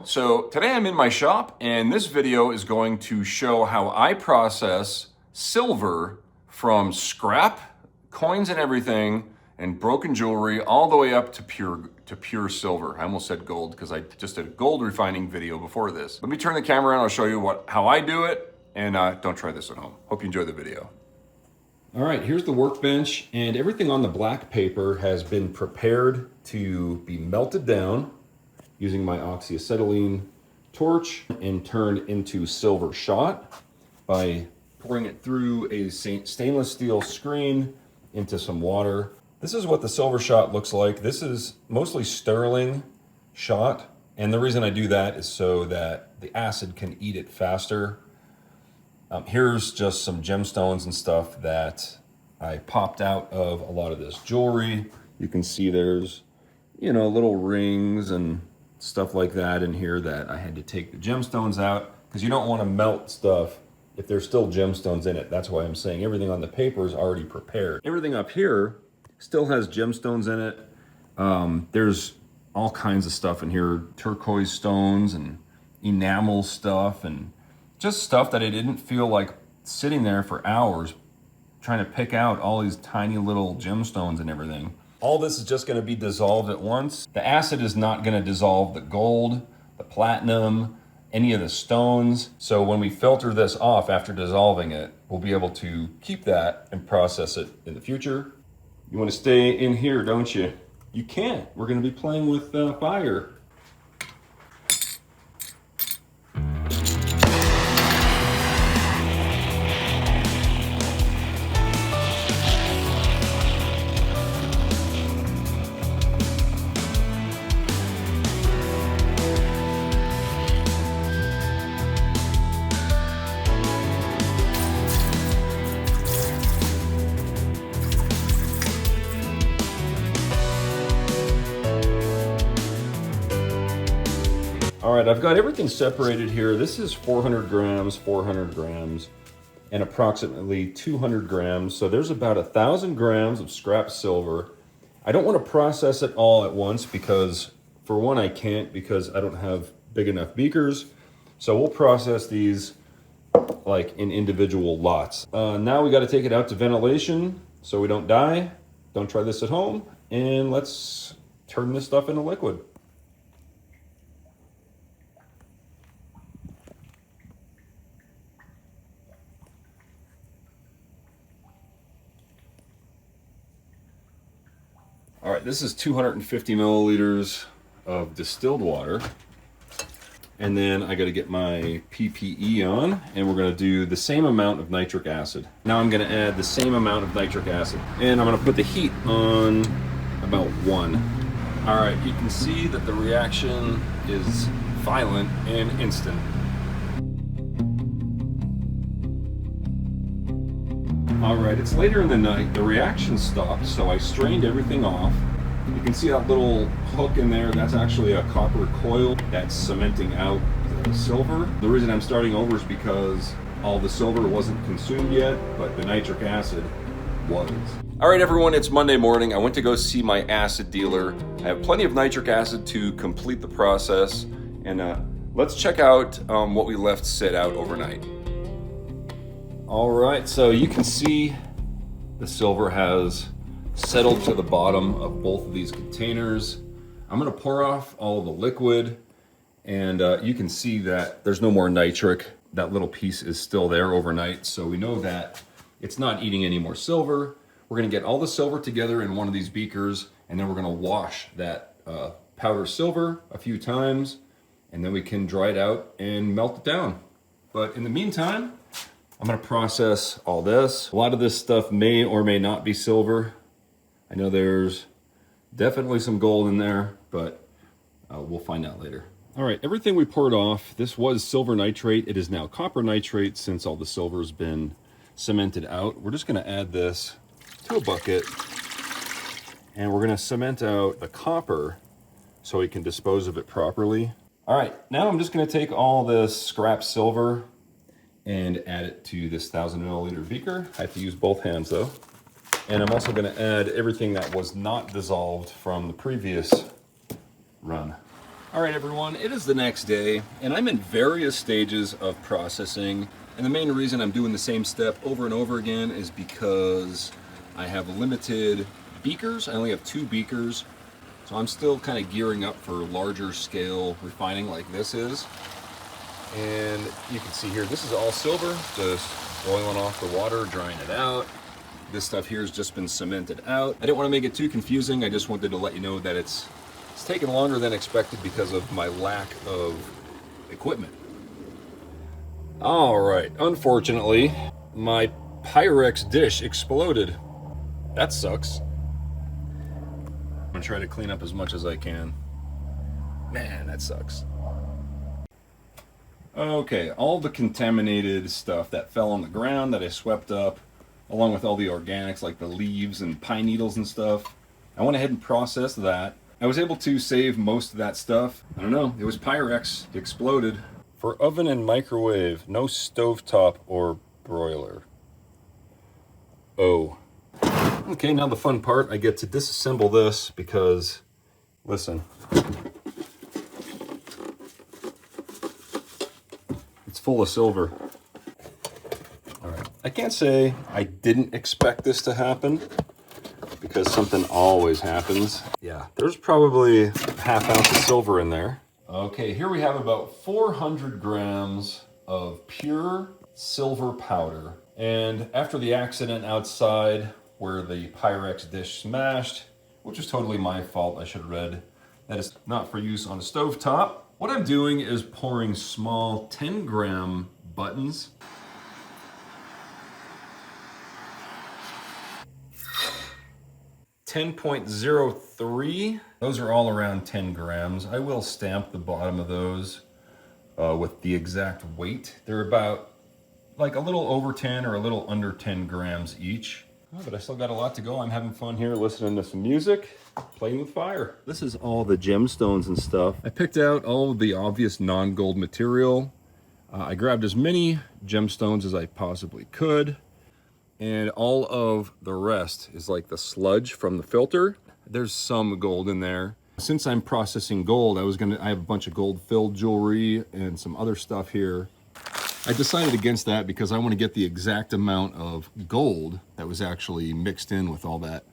So today I'm in my shop and this video is going to show how I process silver from scrap, coins and everything, and broken jewelry all the way up to pure silver. I almost said gold because I just did a gold refining video before this. Let me turn the camera around, I'll show you how I do it, and don't try this at home. Hope you enjoy the video. All right, here's the workbench, and everything on the black paper has been prepared to be melted down using my oxyacetylene torch and turned into silver shot by pouring it through a stainless steel screen into some water. This is what the silver shot looks like. This is mostly sterling shot, and the reason I do that is so that the acid can eat it faster. Here's just some gemstones and stuff that I popped out of a lot of this jewelry. You can see there's, little rings and stuff like that in here that I had to take the gemstones out because you don't want to melt stuff if there's still gemstones in it. That's why I'm saying everything on the paper is already prepared. Everything up here still has gemstones in it. There's all kinds of stuff in here, turquoise stones and enamel stuff and just stuff that I didn't feel like sitting there for hours trying to pick out all these tiny little gemstones and everything. All this is just going to be dissolved at once. The acid is not going to dissolve the gold, the platinum, any of the stones. So when we filter this off after dissolving it, we'll be able to keep that and process it in the future. You want to stay in here, don't you? You can't. We're going to be playing with fire. All right, I've got everything separated here. This is 400 grams, and approximately 200 grams. So there's about 1,000 grams of scrap silver. I don't want to process it all at once because, for one, I can't because I don't have big enough beakers. So we'll process these like in individual lots. Now we got to take it out to ventilation so we don't die. Don't try this at home. And let's turn this stuff into liquid. All right, this is 250 milliliters of distilled water. And then I gotta get my PPE on, and we're gonna do the same amount of nitric acid. Now I'm gonna add the same amount of nitric acid, and I'm gonna put the heat on about 1. All right, you can see that the reaction is violent and instant. All right, it's later in the night. The reaction stopped, so I strained everything off. You can see that little hook in there. That's actually a copper coil that's cementing out the silver. The reason I'm starting over is because all the silver wasn't consumed yet, but the nitric acid was. All right, everyone, it's Monday morning. I went to go see my acid dealer. I have plenty of nitric acid to complete the process, and let's check out what we left sit out overnight. All right, so you can see the silver has settled to the bottom of both of these containers. I'm gonna pour off all of the liquid, and you can see that there's no more nitric. That little piece is still there overnight, so we know that it's not eating any more silver. We're gonna get all the silver together in one of these beakers, and then we're gonna wash that powder silver a few times, and then we can dry it out and melt it down. But in the meantime, I'm gonna process all this. A lot of this stuff may or may not be silver. I know there's definitely some gold in there, but we'll find out later. All right, everything we poured off, this was silver nitrate. It is now copper nitrate since all the silver's been cemented out. We're just gonna add this to a bucket, and we're gonna cement out the copper so we can dispose of it properly. All right, now I'm just gonna take all this scrap silver and add it to this 1,000 milliliter beaker. I have to use both hands though. And I'm also gonna add everything that was not dissolved from the previous run. All right, everyone, it is the next day, and I'm in various stages of processing. And the main reason I'm doing the same step over and over again is because I have limited beakers. I only have 2 beakers. So I'm still kind of gearing up for larger scale refining like this is. And you can see here, this is all silver, just boiling off the water, drying it out. This stuff here has just been cemented out. I didn't want to make it too confusing. I just wanted to let you know that it's taken longer than expected because of my lack of equipment. All right, unfortunately, my Pyrex dish exploded. That sucks. I'm gonna try to clean up as much as I can. Man, that sucks. Okay, all the contaminated stuff that fell on the ground that I swept up, along with all the organics like the leaves and pine needles and stuff, I went ahead and processed that. I was able to save most of that stuff. I don't know, it was Pyrex, it exploded. For oven and microwave, no stovetop or broiler. Oh. Okay, now the fun part, I get to disassemble this because, listen. It's full of silver. All right, I can't say I didn't expect this to happen, because something always happens. Yeah, there's probably ½ ounce of silver in there. Okay, here we have about 400 grams of pure silver powder. And after the accident outside where the Pyrex dish smashed, which was totally my fault, I should have read that it's not for use on a stovetop. What I'm doing is pouring small 10-gram buttons. .03. Those are all around 10 grams. I will stamp the bottom of those with the exact weight. They're about like a little over 10 or a little under 10 grams each. Oh, but I still got a lot to go. I'm having fun here listening to some music, playing with fire. This is all the gemstones and stuff. I picked out all of the obvious non-gold material. I grabbed as many gemstones as I possibly could. And all of the rest is like the sludge from the filter. There's some gold in there. Since I'm processing gold, I have a bunch of gold filled jewelry and some other stuff here. I decided against that because I want to get the exact amount of gold that was actually mixed in with all that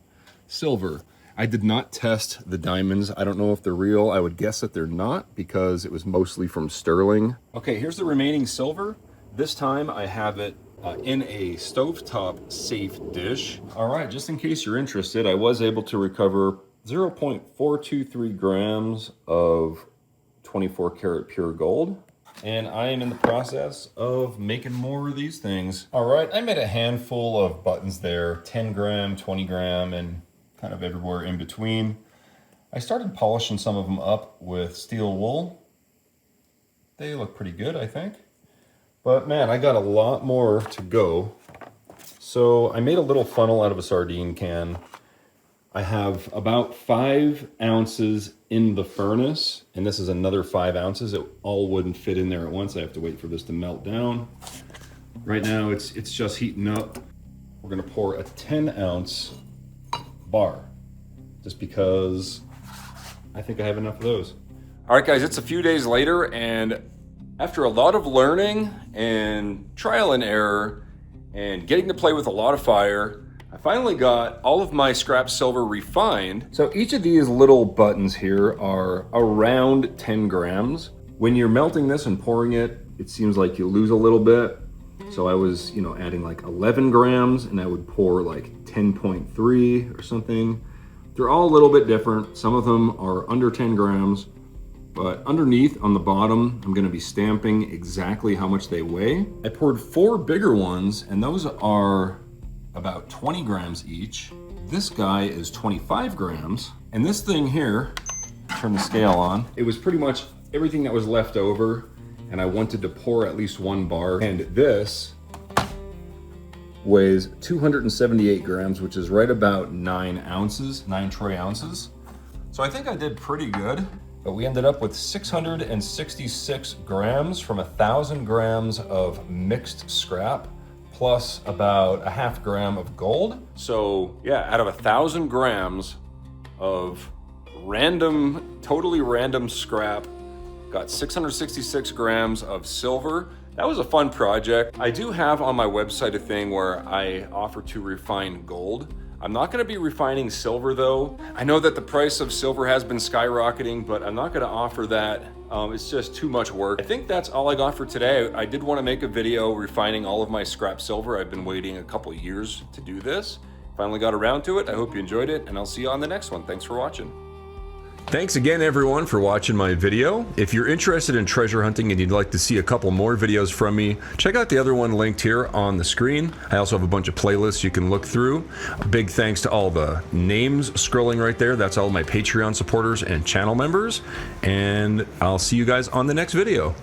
silver. I did not test the diamonds. I don't know if they're real. I would guess that they're not because it was mostly from sterling. Okay, here's the remaining silver. This time I have it in a stovetop safe dish. All right, just in case you're interested, I was able to recover 0.423 grams of 24 karat pure gold. And I am in the process of making more of these things. All right, I made a handful of buttons there, 10 gram, 20 gram, and kind of everywhere in between. I started polishing some of them up with steel wool. They look pretty good, I think. But man, I got a lot more to go. So I made a little funnel out of a sardine can. I have about 5 ounces in the furnace, and this is another 5 ounces. It all wouldn't fit in there at once. I have to wait for this to melt down. Right now it's just heating up. We're gonna pour a 10-ounce bar, just because I think I have enough of those. All right, guys, it's a few days later, and after a lot of learning and trial and error and getting to play with a lot of fire, I finally got all of my scrap silver refined. So each of these little buttons here are around 10 grams. When you're melting this and pouring it, it seems like you lose a little bit. So I was, adding like 11 grams and I would pour like 10.3 or something. They're all a little bit different. Some of them are under 10 grams, but underneath on the bottom, I'm gonna be stamping exactly how much they weigh. I poured 4 bigger ones, and those are about 20 grams each. This guy is 25 grams. And this thing here, turn the scale on, it was pretty much everything that was left over, and I wanted to pour at least 1 bar. And this weighs 278 grams, which is right about 9 ounces, 9 troy ounces. So I think I did pretty good, but we ended up with 666 grams from 1,000 grams of mixed scrap, plus about a ½ gram of gold. So yeah, out of 1,000 grams of random, totally random scrap. Got 666 grams of silver. That was a fun project. I do have on my website a thing where I offer to refine gold. I'm not gonna be refining silver though. I know that the price of silver has been skyrocketing, but I'm not gonna offer that. It's just too much work. I think that's all I got for today. I did wanna make a video refining all of my scrap silver. I've been waiting a couple years to do this. Finally got around to it. I hope you enjoyed it, and I'll see you on the next one. Thanks for watching. Thanks again everyone for watching my video. If you're interested in treasure hunting and you'd like to see a couple more videos from me, check out the other one linked here on the screen. I also have a bunch of playlists you can look through. A big thanks to all the names scrolling right there. That's all my Patreon supporters and channel members. And I'll see you guys on the next video.